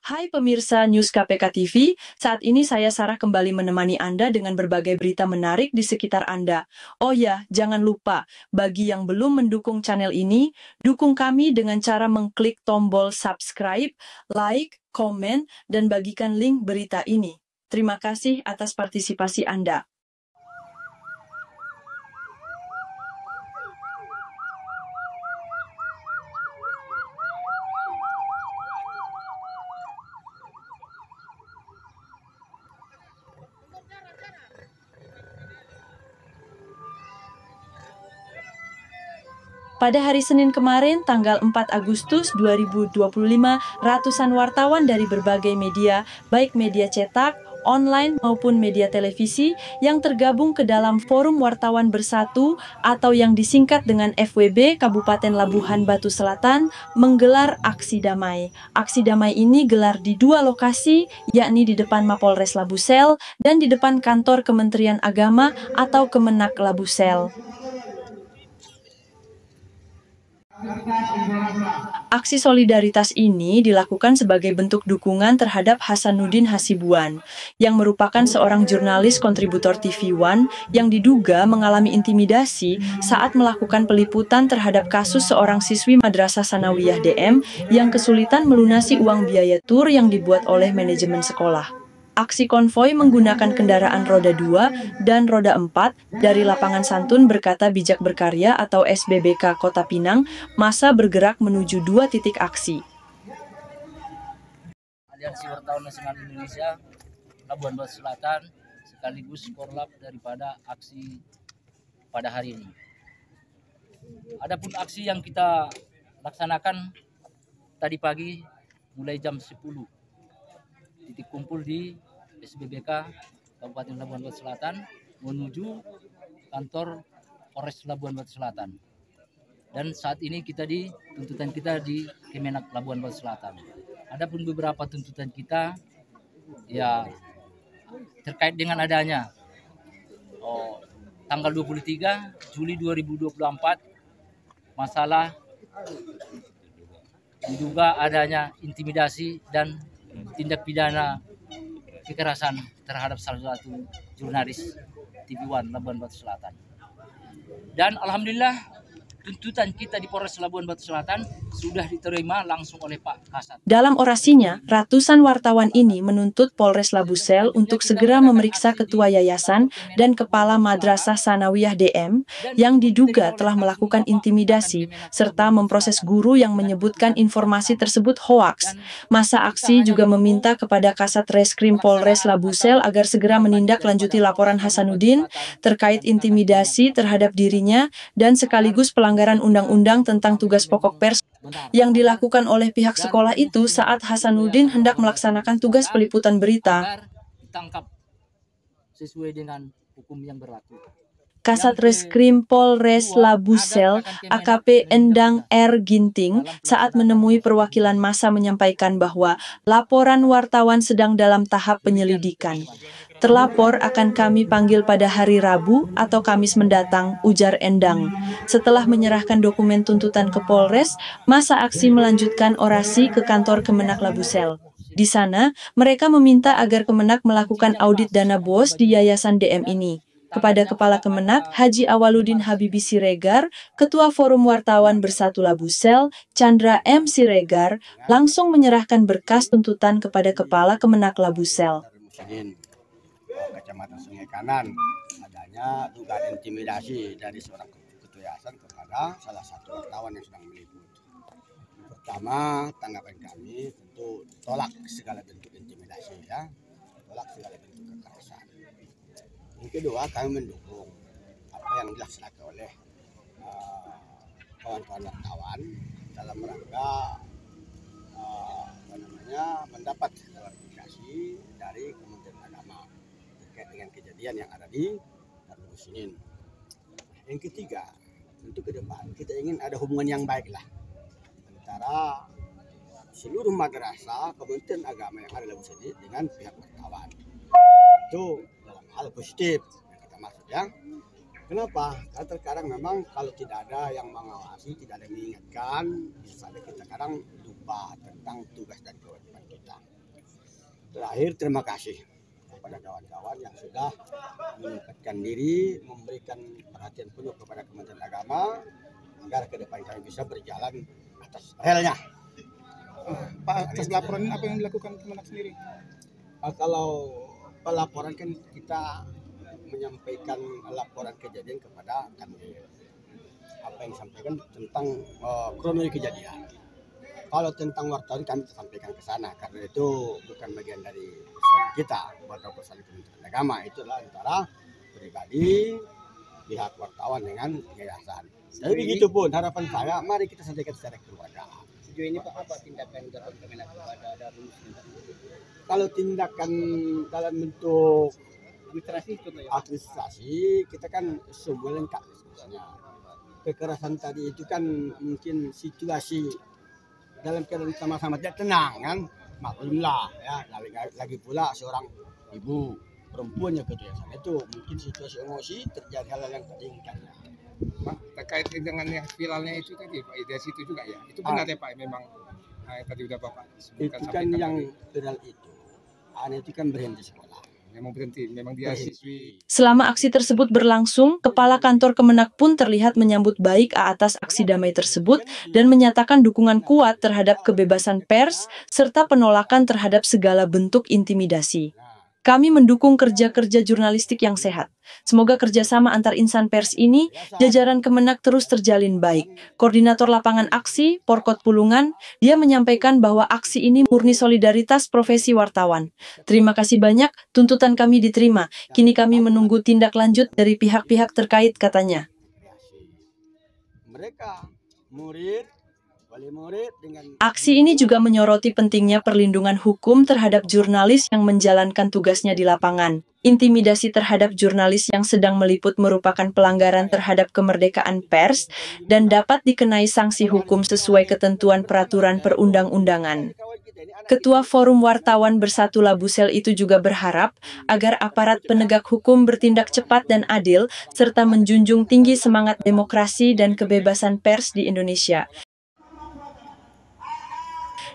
Hai pemirsa News KPK TV, saat ini saya Sarah kembali menemani Anda dengan berbagai berita menarik di sekitar Anda. Oh ya, jangan lupa, bagi yang belum mendukung channel ini, dukung kami dengan cara mengklik tombol subscribe, like, komen, dan bagikan link berita ini. Terima kasih atas partisipasi Anda. Pada hari Senin kemarin, tanggal 4 Agustus 2025, ratusan wartawan dari berbagai media, baik media cetak, online maupun media televisi, yang tergabung ke dalam Forum Wartawan Bersatu atau yang disingkat dengan FWB Kabupaten Labuhan Batu Selatan, menggelar aksi damai. Aksi damai ini gelar di dua lokasi, yakni di depan Mapolres Labusel dan di depan kantor Kementerian Agama atau Kemenak Labusel. Aksi solidaritas ini dilakukan sebagai bentuk dukungan terhadap Hasanuddin Hasibuan, yang merupakan seorang jurnalis kontributor TV One yang diduga mengalami intimidasi saat melakukan peliputan terhadap kasus seorang siswi Madrasah Sanawiyah DM yang kesulitan melunasi uang biaya tur yang dibuat oleh manajemen sekolah. Aksi konvoi menggunakan kendaraan roda 2 dan roda 4 dari Lapangan Santun Berkata Bijak Berkarya atau SBBK Kota Pinang, massa bergerak menuju dua titik aksi. Aliansi Wartawan Nasional Indonesia Labuan Batu Selatan sekaligus korlap daripada aksi pada hari ini. Adapun aksi yang kita laksanakan tadi pagi mulai jam 10. Titik kumpul di SBBK Kabupaten Labuan Batu Selatan menuju kantor Polres Labuan Batu Selatan. Dan saat ini tuntutan kita di Kemenak Labuan Batu Selatan. Adapun beberapa tuntutan kita ya terkait dengan adanya tanggal 23 Juli 2024 masalah diduga adanya intimidasi dan tindak pidana kekerasan terhadap salah satu jurnalis TV One Labuan Batu Selatan. Dan alhamdulillah tuntutan kita di Polres Labuan Batu Selatan sudah diterima langsung oleh Pak Kasat. Dalam orasinya, ratusan wartawan ini menuntut Polres Labusel untuk segera memeriksa ketua yayasan dan kepala Madrasah Sanawiyah DM yang diduga telah melakukan intimidasi serta memproses guru yang menyebutkan informasi tersebut hoaks. Massa aksi juga meminta kepada Kasat Reskrim Polres Labusel agar segera menindaklanjuti laporan Hasanuddin terkait intimidasi terhadap dirinya dan sekaligus pelanggaran undang-undang tentang tugas pokok pers yang dilakukan oleh pihak sekolah itu saat Hasanuddin hendak melaksanakan tugas peliputan berita. Ditangkap sesuai dengan hukum yang berlaku. Kasat Reskrim Polres Labusel AKP Endang R. Ginting saat menemui perwakilan massa menyampaikan bahwa laporan wartawan sedang dalam tahap penyelidikan. Terlapor akan kami panggil pada hari Rabu atau Kamis mendatang, ujar Endang. Setelah menyerahkan dokumen tuntutan ke Polres, massa aksi melanjutkan orasi ke kantor Kemenak Labusel. Di sana, mereka meminta agar Kemenak melakukan audit dana BOS di Yayasan DM ini. Kepada Kepala Kemenak, Haji Awaluddin Habibi Siregar, Ketua Forum Wartawan Bersatu Labusel, Chandra M. Siregar, langsung menyerahkan berkas tuntutan kepada Kepala Kemenak Labusel. Kecamatan Sungai Kanan adanya dugaan intimidasi dari seorang ketua yayasan kepada salah satu wartawan yang sedang meliput. Pertama, tanggapan kami tentu tolak segala bentuk intimidasi, ya, tolak segala bentuk kekerasan. Yang kedua, kami mendukung apa yang dilaksanakan oleh kawan-kawan wartawan dalam rangka mendapat klarifikasi dari Kementerian Agama terkait dengan kejadian yang ada di Darul Musinin. Yang ketiga, untuk ke depan kita ingin ada hubungan yang baik lah antara seluruh madrasah Kementerian Agama yang ada di Labus ini dengan pihak wartawan. Tentu dalam hal positif yang kita maksud, ya. Kenapa? Karena terkadang memang kalau tidak ada yang mengawasi, tidak ada yang mengingatkan, bisa kita kadang lupa tentang tugas dan kewajiban kita. Terakhir, terima kasih kepada kawan-kawan yang sudah menyempatkan diri, memberikan perhatian penuh kepada Kementerian Agama agar ke depan kami bisa berjalan atas relnya. Pak, atas laporan ini apa yang dilakukan Kemenak sendiri? Kalau pelaporan kan kita menyampaikan laporan kejadian kepada Kanwil. Apa yang disampaikan tentang kronologi kejadian. Kalau tentang wartawan kami sampaikan ke sana karena itu bukan bagian dari perusahaan kita atau perusahaan Kementerian Agama, itu adalah antara pribadi pihak wartawan dengan yayasan. Tapi begitu pun harapan saya, mari kita sampaikan secara keluarga. Sejauh ini Pak, apa tindakan dilakukan Kemenak kepada Darul Muslim? Kalau tindakan dalam bentuk administrasi, kita kan semua lengkap sebenarnya. Kekerasan tadi itu kan mungkin situasi dalam keadaan sama-sama tidak tenang kan, maklumlah ya, lagi pula seorang ibu perempuan yang kebiasaan itu mungkin situasi emosi terjadi hal yang tak diinginkannya. Pak, terkait dengan yang viralnya itu tadi Pak, dari situ juga ya, itu benar ya Pak, memang tadi udah Bapak sebutkan. Itu kan yang viral itu, anak itu kan berhenti sekolah. Memang berhenti, memang dia siswi. Selama aksi tersebut berlangsung, Kepala Kantor Kemenak pun terlihat menyambut baik atas aksi damai tersebut dan menyatakan dukungan kuat terhadap kebebasan pers serta penolakan terhadap segala bentuk intimidasi. Kami mendukung kerja-kerja jurnalistik yang sehat. Semoga kerjasama antar insan pers ini, jajaran Kemenak terus terjalin baik. Koordinator lapangan aksi, Porkot Pulungan, dia menyampaikan bahwa aksi ini murni solidaritas profesi wartawan. Terima kasih banyak, tuntutan kami diterima. Kini kami menunggu tindak lanjut dari pihak-pihak terkait, katanya. Mereka murid dengan Aksi ini juga menyoroti pentingnya perlindungan hukum terhadap jurnalis yang menjalankan tugasnya di lapangan. Intimidasi terhadap jurnalis yang sedang meliput merupakan pelanggaran terhadap kemerdekaan pers dan dapat dikenai sanksi hukum sesuai ketentuan peraturan perundang-undangan. Ketua Forum Wartawan Bersatu Labusel itu juga berharap agar aparat penegak hukum bertindak cepat dan adil serta menjunjung tinggi semangat demokrasi dan kebebasan pers di Indonesia.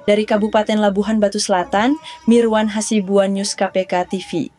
Dari Kabupaten Labuhan Batu Selatan, Mirwan Hasibuan, News KPK TV.